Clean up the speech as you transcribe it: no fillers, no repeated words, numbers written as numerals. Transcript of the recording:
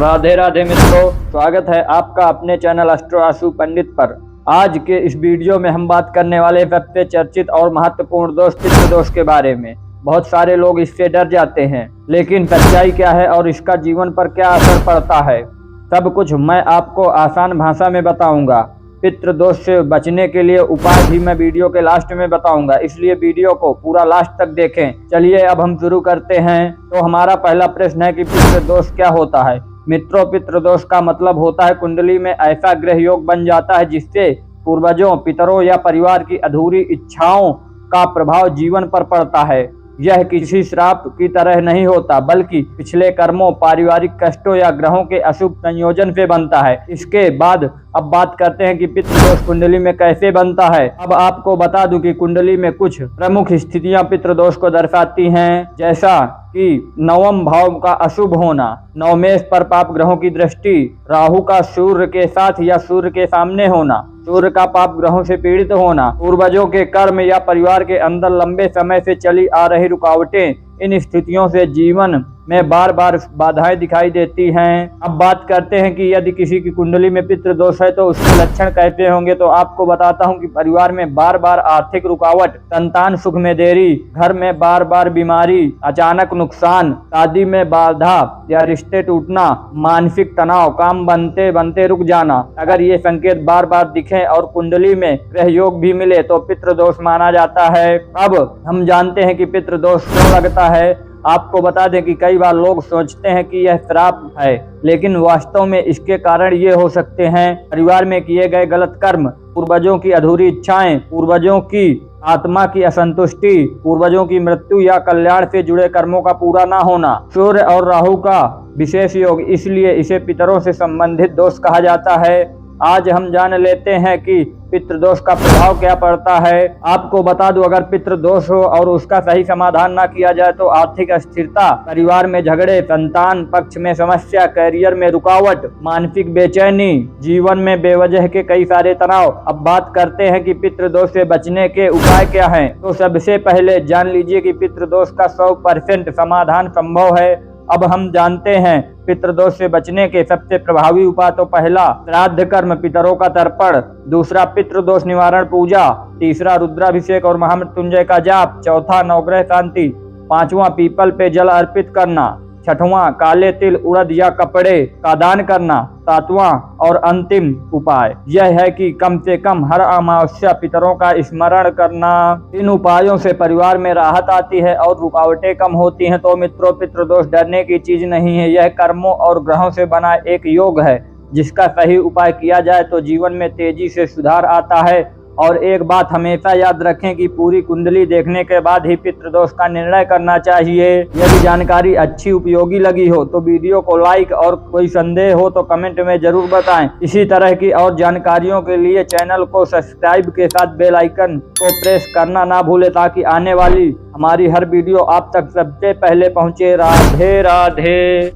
राधे राधे मित्रों, स्वागत है आपका अपने चैनल एस्ट्रो आशु पंडित पर। आज के इस वीडियो में हम बात करने वाले सबसे चर्चित और महत्वपूर्ण दोष पितृ दोष के बारे में। बहुत सारे लोग इससे डर जाते हैं, लेकिन सच्चाई क्या है और इसका जीवन पर क्या असर पड़ता है, सब कुछ मैं आपको आसान भाषा में बताऊंगा। पितृ दोष से बचने के लिए उपाय भी मैं वीडियो के लास्ट में बताऊंगा, इसलिए वीडियो को पूरा लास्ट तक देखें। चलिए अब हम शुरू करते हैं। तो हमारा पहला प्रश्न है कि पितृ दोष क्या होता है। मित्रों, पितृ दोष का मतलब होता है कुंडली में ऐसा ग्रह योग बन जाता है जिससे पूर्वजों, पितरों या परिवार की अधूरी इच्छाओं का प्रभाव जीवन पर पड़ता है। यह किसी श्राप की तरह नहीं होता, बल्कि पिछले कर्मों, पारिवारिक कष्टों या ग्रहों के अशुभ संयोजन से बनता है। इसके बाद अब बात करते हैं कि पितृ दोष कुंडली में कैसे बनता है। अब आपको बता दूं कि कुंडली में कुछ प्रमुख स्थितियां पितृ दोष को दर्शाती हैं, जैसा कि नवम भाव का अशुभ होना, नवमेश पर पाप ग्रहों की दृष्टि, राहु का सूर्य के साथ या सूर्य के सामने होना, सूर्य का पाप ग्रहों से पीड़ित होना, पूर्वजों के कर्म या परिवार के अंदर लंबे समय से चली आ रही रुकावटें। इन स्थितियों से जीवन में बार बार बाधाएं दिखाई देती हैं। अब बात करते हैं कि यदि किसी की कुंडली में पितृ दोष है तो उसके लक्षण कैसे होंगे। तो आपको बताता हूं कि परिवार में बार बार आर्थिक रुकावट, संतान सुख में देरी, घर में बार बार बीमारी, अचानक नुकसान, शादी में बाधा या रिश्ते टूटना, मानसिक तनाव, काम बनते बनते रुक जाना। अगर ये संकेत बार बार दिखे और कुंडली में ग्रह योग भी मिले तो पितृ दोष माना जाता है। अब हम जानते हैं कि पितृ दोष क्यों लगता है। आपको बता दें कि कई बार लोग सोचते हैं कि यह श्राप है, लेकिन वास्तव में इसके कारण ये हो सकते हैं परिवार में किए गए गलत कर्म, पूर्वजों की अधूरी इच्छाएं, पूर्वजों की आत्मा की असंतुष्टि, पूर्वजों की मृत्यु या कल्याण से जुड़े कर्मों का पूरा ना होना। सूर्य और राहु का विशेष योग, इसलिए इसे पितरों से संबंधित दोष कहा जाता है। आज हम जान लेते हैं कि पितृ दोष का प्रभाव क्या पड़ता है। आपको बता दूं, अगर पितृ दोष हो और उसका सही समाधान ना किया जाए तो आर्थिक अस्थिरता, परिवार में झगड़े, संतान पक्ष में समस्या, करियर में रुकावट, मानसिक बेचैनी, जीवन में बेवजह के कई सारे तनाव। अब बात करते हैं कि पितृ दोष से बचने के उपाय क्या हैं। तो सबसे पहले जान लीजिए कि पितृ दोष का 100% समाधान संभव है। अब हम जानते हैं पितृ दोष से बचने के सबसे प्रभावी उपाय। तो पहला, श्राद्ध कर्म, पितरों का तर्पण। दूसरा, पितृ दोष निवारण पूजा। तीसरा, रुद्राभिषेक और महामृत्युंजय का जाप। चौथा, नवग्रह शांति। पांचवा, पीपल पे जल अर्पित करना। छठवां, काले तिल, उड़द या कपड़े का दान करना। सातवां और अंतिम उपाय यह है कि कम से कम हर अमावस्या पितरों का स्मरण करना। इन उपायों से परिवार में राहत आती है और रुकावटें कम होती हैं। तो मित्रों, पितृ दोष डरने की चीज नहीं है, यह कर्मों और ग्रहों से बना एक योग है जिसका सही उपाय किया जाए तो जीवन में तेजी से सुधार आता है। और एक बात हमेशा याद रखें कि पूरी कुंडली देखने के बाद ही पितृ दोष का निर्णय करना चाहिए। यदि जानकारी अच्छी उपयोगी लगी हो तो वीडियो को लाइक और कोई संदेह हो तो कमेंट में जरूर बताएं। इसी तरह की और जानकारियों के लिए चैनल को सब्सक्राइब के साथ बेल आइकन को प्रेस करना ना भूले, ताकि आने वाली हमारी हर वीडियो आप तक सबसे पहले पहुंचे। राधे राधे।